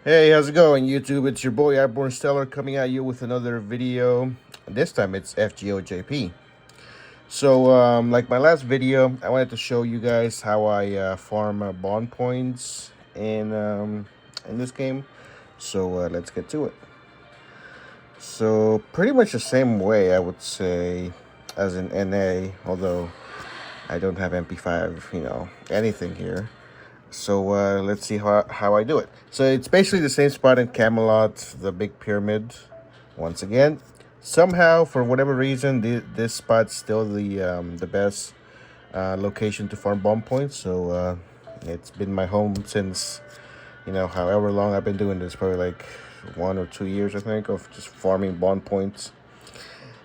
Hey, how's it going, YouTube? It's your boy Airborne Stellar coming at you with another video. This time it's FGO JP. So, like my last video, I wanted to show you guys how I farm bond points in this game. So let's get to it. So pretty much the same way I would say as in NA, although I don't have MP5, anything here. So let's see how I do it. So it's basically the same spot in Camelot, the big pyramid. Once again, somehow for whatever reason, this spot's still the best location to farm bomb points. So it's been my home since however long I've been doing this, probably like 1 or 2 years I think of just farming bond points.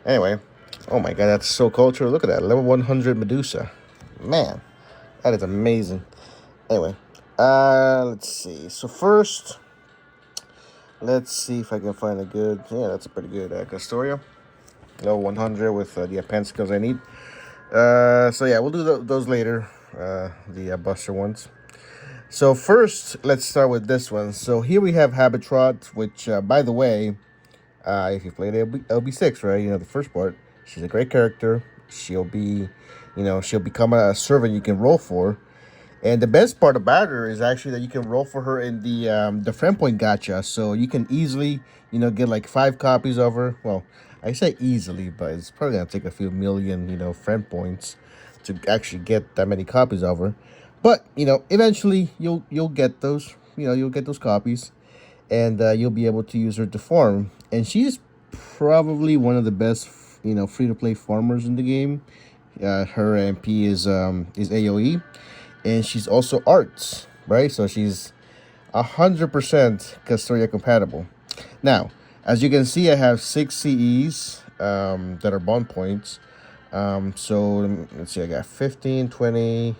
Anyway, oh my god, that's so cultural. Look at that, level 100 Medusa. Man, that is amazing. Anyway, let's see. So first, let's see if I can find a good. Yeah, that's a pretty good Castoria. Level 100 with the append skills I need. So yeah, we'll do those later. The Buster ones. So first, let's start with this one. So here we have Habetrot, which, by the way, if you played LB6, right? The first part. She's a great character. She'll be, she'll become a servant you can roll for. And the best part about her is actually that you can roll for her in the friend point gacha. So you can easily, get like 5 copies of her. Well, I say easily, but it's probably going to take a few million, friend points to actually get that many copies of her. But, eventually you'll get those, you'll get those copies. And you'll be able to use her to farm. And she's probably one of the best, free-to-play farmers in the game. Her MP is AoE. And she's also arts, right? So she's 100% Castoria compatible. Now, as you can see, I have 6 CEs that are bond points. So let's see, I got 15, 20,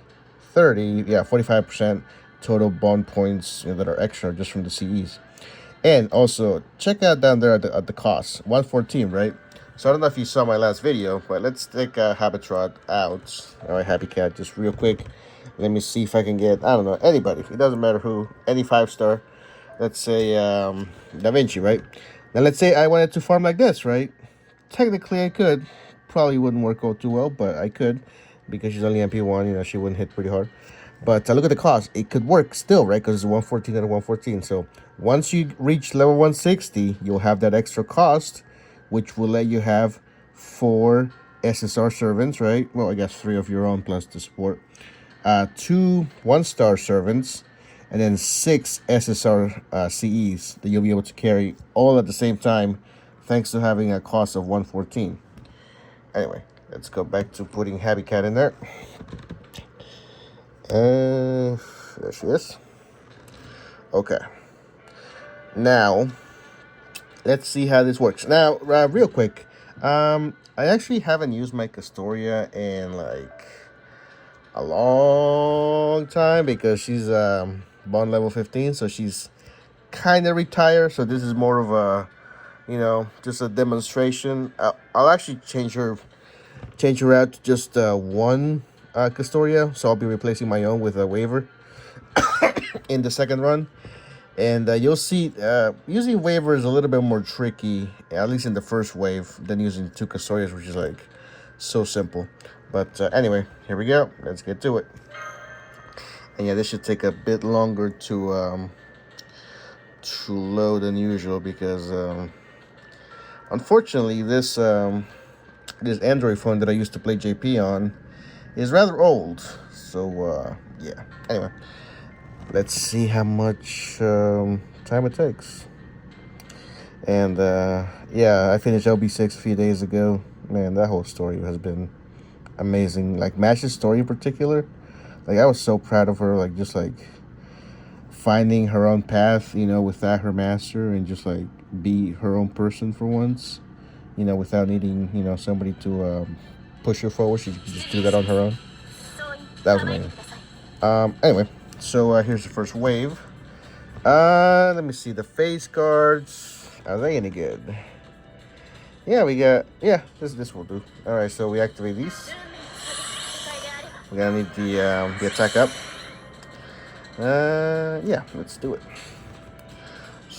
30, yeah, 45% total bond points that are extra just from the CEs. And also, check out down there at the cost, 114, right? So I don't know if you saw my last video, but let's take Habetrot out. All right, Happy Cat, just real quick. Let me see if I can get, I don't know, anybody. It doesn't matter who, any 5-star. Let's say Da Vinci, right? Now let's say I wanted to farm like this, right? Technically I could. Probably wouldn't work out too well, but I could. Because she's only MP1, she wouldn't hit pretty hard. But look at the cost. It could work still, right? Because it's 114 out of 114. So once you reach level 160, you'll have that extra cost, which will let you have 4 SSR servants, right? Well, I guess 3 of your own plus the support. 2 1-star servants, and then 6 SSR CEs that you'll be able to carry all at the same time, thanks to having a cost of 114. Anyway, let's go back to putting Happy Cat in there. There she is. Okay. Now, let's see how this works. Now, real quick, I actually haven't used my Castoria in like a long time because she's bond level 15, so she's kind of retired. So this is more of a just a demonstration. I'll actually change her out to just one Castoria, so I'll be replacing my own with a waiver in the second run. And you'll see using waiver is a little bit more tricky, at least in the first wave, than using 2 Castorias, which is like so simple. But anyway, here we go. Let's get to it. And yeah, this should take a bit longer to load than usual because unfortunately this Android phone that I used to play JP on is rather old. So yeah. Anyway, let's see how much time it takes. And yeah, I finished LB6 a few days ago. Man, that whole story has been amazing. Like Mash's story in particular, like I was so proud of her, like just like finding her own path, without her master, and just like be her own person for once, without needing somebody to push her forward. She could just do that on her own. That was amazing. Anyway, so here's the first wave. Let me see the face cards. Are they any good? Yeah, we got, yeah, this will do. All right, so we activate these. We're gonna need the attack up. Yeah, let's do it.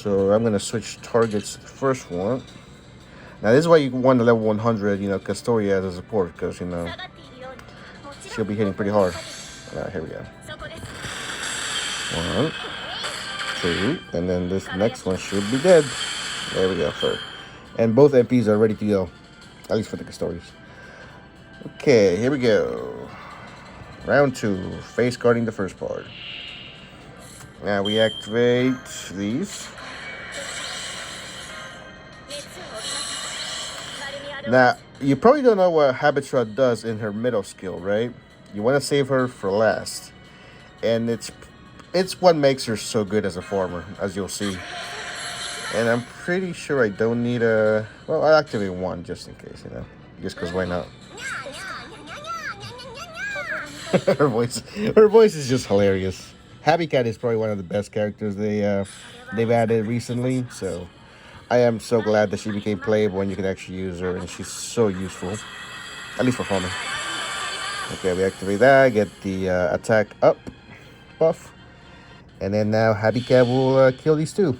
So I'm gonna switch targets to the first one. Now this is why you want the level 100, you know, Castoria as a support, because you know she'll be hitting pretty hard. Here we go. 1, 2, and then this next one should be dead. There we go, third. And both MPs are ready to go, at least for the Castorias. Okay, here we go. Round 2, face guarding the first part. Now we activate these. Now, you probably don't know what Habetrot does in her middle skill, right? You want to save her for last. And it's what makes her so good as a farmer, as you'll see. And I'm pretty sure I don't need a... Well, I'll activate one just in case, you know. Just because why not? her voice is just hilarious. Happy Cat is probably one of the best characters they've added recently, so I am so glad that she became playable and you can actually use her, and she's so useful, at least for farming. Okay, we activate that, get the attack up buff, and then now Happy Cat will kill these two.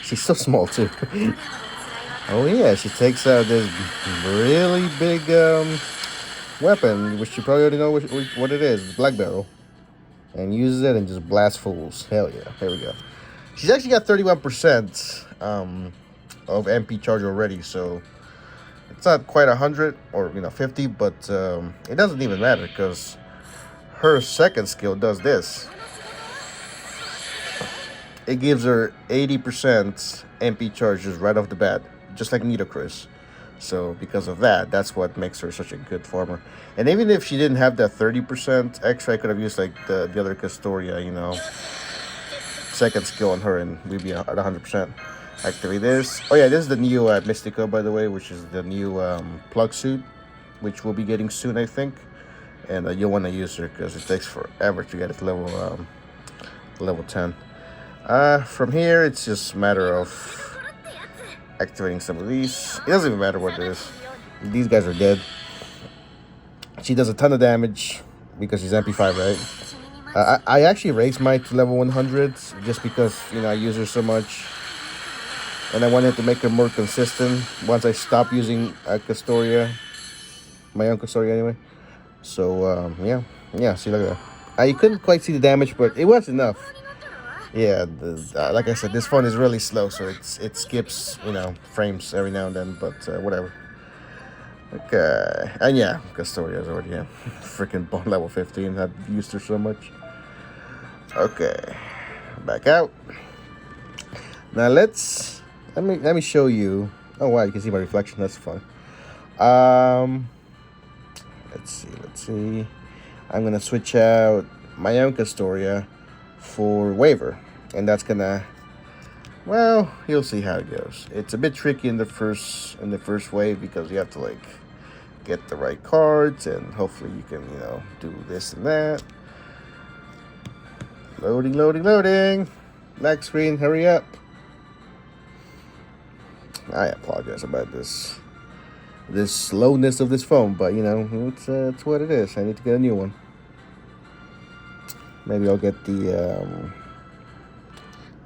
She's so small too. Oh yeah, she takes out this really big weapon, which you probably already know what it is, Black Barrel, and uses it and just blasts fools. Hell yeah, there we go. She's actually got 31% of MP charge already, so it's not quite 100 or 50, but it doesn't even matter because her second skill does this. It gives her 80% MP charges right off the bat, just like Nitocris. So because of that, that's what makes her such a good farmer. And even if she didn't have that 30% extra, I could have used like the other Castoria, second skill on her, and we'd be at 100%. Activate this. Oh yeah, this is the new Mystico, by the way, which is the new plug suit, which we'll be getting soon, I think. And you'll want to use her because it takes forever to get it level 10. From here, it's just a matter of activating some of these. It doesn't even matter what it is. These guys are dead. She does a ton of damage because she's MP5, right? I actually raised mine to level 100 just because, I use her so much. And I wanted to make her more consistent once I stopped using Castoria. My own Castoria, anyway. So, yeah, see, look at that. You couldn't quite see the damage, but it was enough. Yeah, like I said, this phone is really slow, so it skips, frames every now and then, but whatever. Okay, and yeah, Castoria is already freaking bone level 15. I've used her so much. Okay, back out. Now let me show you. Oh wow, you can see my reflection. That's fun. Let's see. I'm gonna switch out my own Castoria for waiver, and that's gonna, well, you'll see how it goes. It's a bit tricky in the first wave because you have to get the right cards, and hopefully you can do this and that. Loading. Next screen, hurry up. I apologize about this slowness of this phone, but it's what it is. I need to get a new one. Maybe I'll get the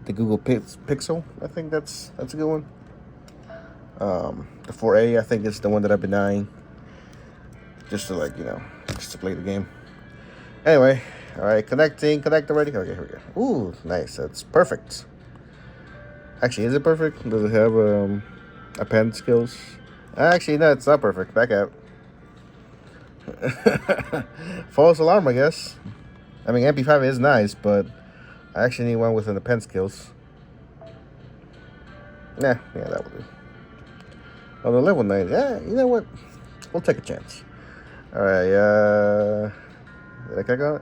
Google Pixel. I think that's a good one. The 4A, I think, is the one that I've been eyeing, just to just to play the game. Anyway, all right, connect already. Okay, here we go. Ooh, nice. That's perfect. Actually, is it perfect? Does it have append skills? Actually, no, it's not perfect. Back out. False alarm, I guess. I mean, MP5 is nice, but I actually need one with an append skills. Yeah, that will do. On the level 9, yeah, you know what? We'll take a chance. All right, did I click on it?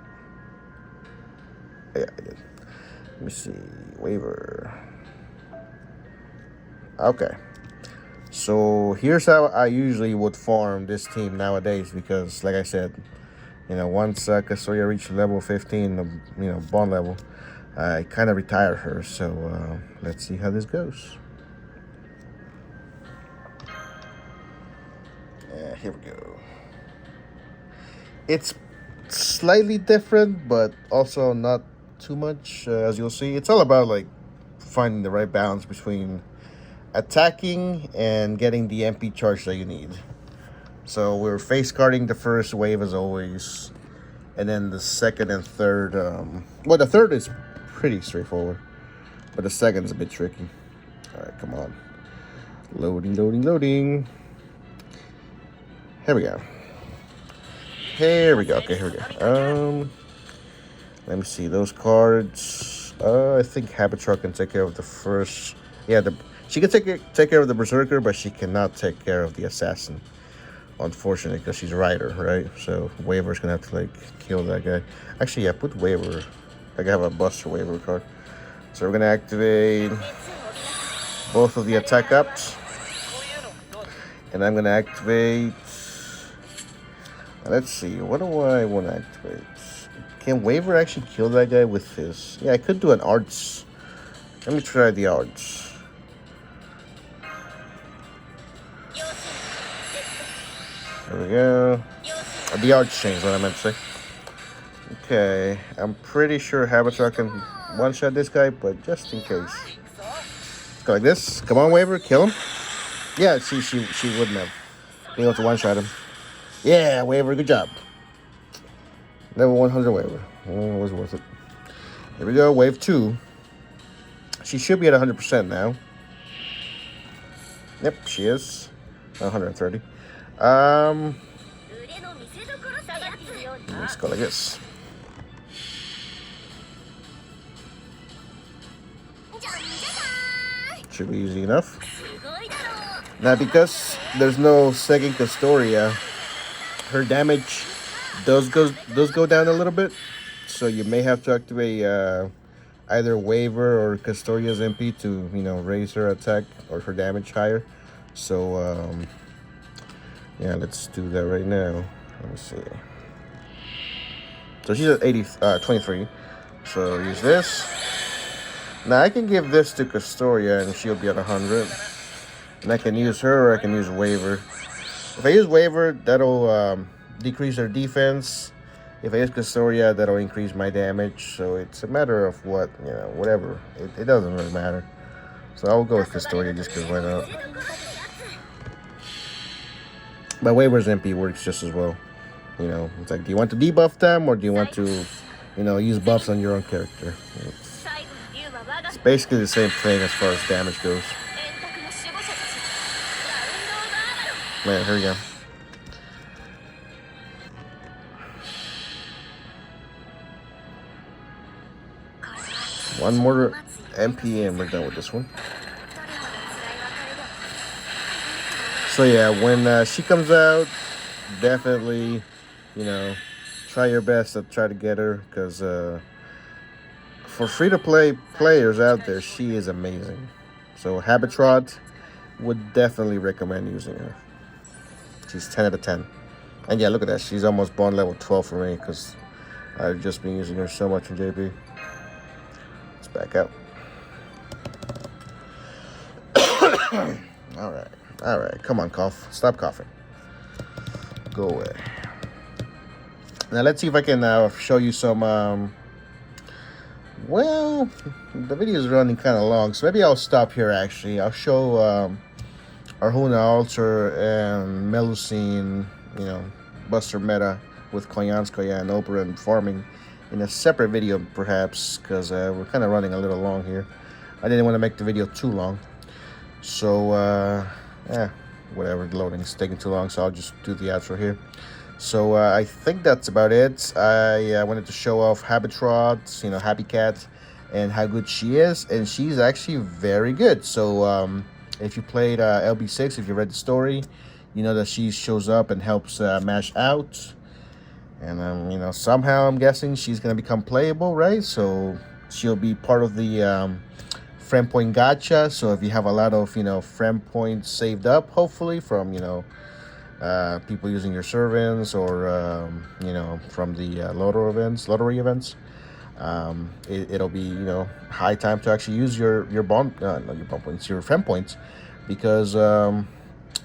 Yeah, I did. Let me see. Waiver. Okay. So here's how I usually would farm this team nowadays, because like I said, once Castoria reached level 15, bond level, I kind of retired her. So let's see how this goes. Here we go. It's slightly different, but also not too much. As you'll see, it's all about like finding the right balance between attacking and getting the MP charge that you need. So we're face guarding the first wave as always, and then the second and third. Well, the third is pretty straightforward, but the second is a bit tricky. All right, come on, loading, loading, loading. Here we go. Here we go. Okay, here we go. Let me see those cards. I think Habetrot can take care of the first. Yeah, she can take care of the Berserker, but she cannot take care of the Assassin. Unfortunately, because she's Rider, right? So Waver's gonna have to like kill that guy. Actually, yeah, put Waver. I have a Buster Waver card. So we're gonna activate both of the attack ups, and I'm gonna activate. Let's see, what do I want to activate? Can Waver actually kill that guy with his... Yeah, I could do an arts. Let me try the arts. There we go. The arts change, what I meant to say. Okay, I'm pretty sure Habetrot can one-shot this guy, but just in case. Let's go like this. Come on, Waver, kill him. Yeah, she wouldn't have been able to one-shot him. Yeah, Waver, good job. Level 100 Waver. Oh, it was worth it. Here we go, wave 2. She should be at 100% now. Yep, she is. 130. Let's go like this. Should be easy enough. Now, because there's no second Castoria, her damage does go down a little bit, so you may have to activate either Waver or Castoria's MP to raise her attack or her damage higher. So yeah, let's do that right now. Let me see. So she's at 23. So use this. Now I can give this to Castoria and she'll be at 100. And I can use her or I can use Waver. If I use Waver, that'll decrease her defense. If I use Castoria, that'll increase my damage. So it's a matter of what, whatever. It doesn't really matter. So I'll go with Castoria just because why not? But Waver's MP works just as well. It's like, do you want to debuff them or do you want to, use buffs on your own character? It's basically the same thing as far as damage goes. Man, here we go. One more MP and we're done with this one. So yeah, when she comes out, definitely, try your best to try to get her, because for free-to-play players out there, she is amazing. So Habetrot would definitely recommend using her. She's 10 out of 10. And yeah, look at that. She's almost bond level 12 for me because I've just been using her so much in JP. Let's back out. All right. Come on, cough. Stop coughing. Go away. Now let's see if I can show you some. Well, the video is running kind of long, so maybe I'll stop here. Actually, I'll show Arjuna Altar and Melusine, Buster Meta with Koyanskoya and Opera and farming in a separate video, perhaps, because we're kind of running a little long here. I didn't want to make the video too long, so yeah, whatever. The loading is taking too long, so I'll just do the outro here. So I think that's about it. I wanted to show off Habetrot, Happy Cat, and how good she is, and she's actually very good. So if you played LB6, if you read the story, you know that she shows up and helps Mash out. And somehow I'm guessing she's gonna become playable, right? So she'll be part of the friend point gacha. So if you have a lot of friend points saved up, hopefully from people using your servants or from the lottery events, it'll be high time to actually use your friend points, because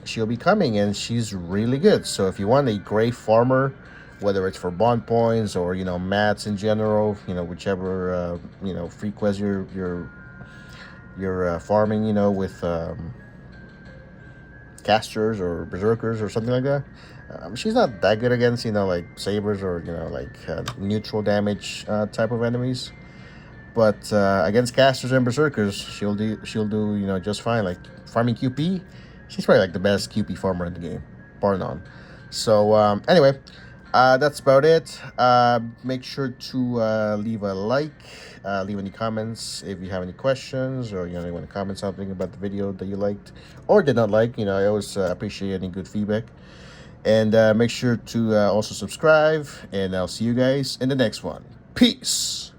she'll be coming and she's really good. So if you want a gray farmer whether it's for bond points or mats in general. Whichever free quest you're farming. With casters or berserkers or something like that. She's not that good against like sabers or like neutral damage type of enemies. But against casters and berserkers, she'll do just fine. Like farming QP, she's probably like the best QP farmer in the game, bar none. So anyway, that's about it. Make sure to leave a like, leave any comments if you have any questions, or you want to comment something about the video that you liked or did not like. I always appreciate any good feedback. And make sure to also subscribe, and I'll see you guys in the next one. Peace.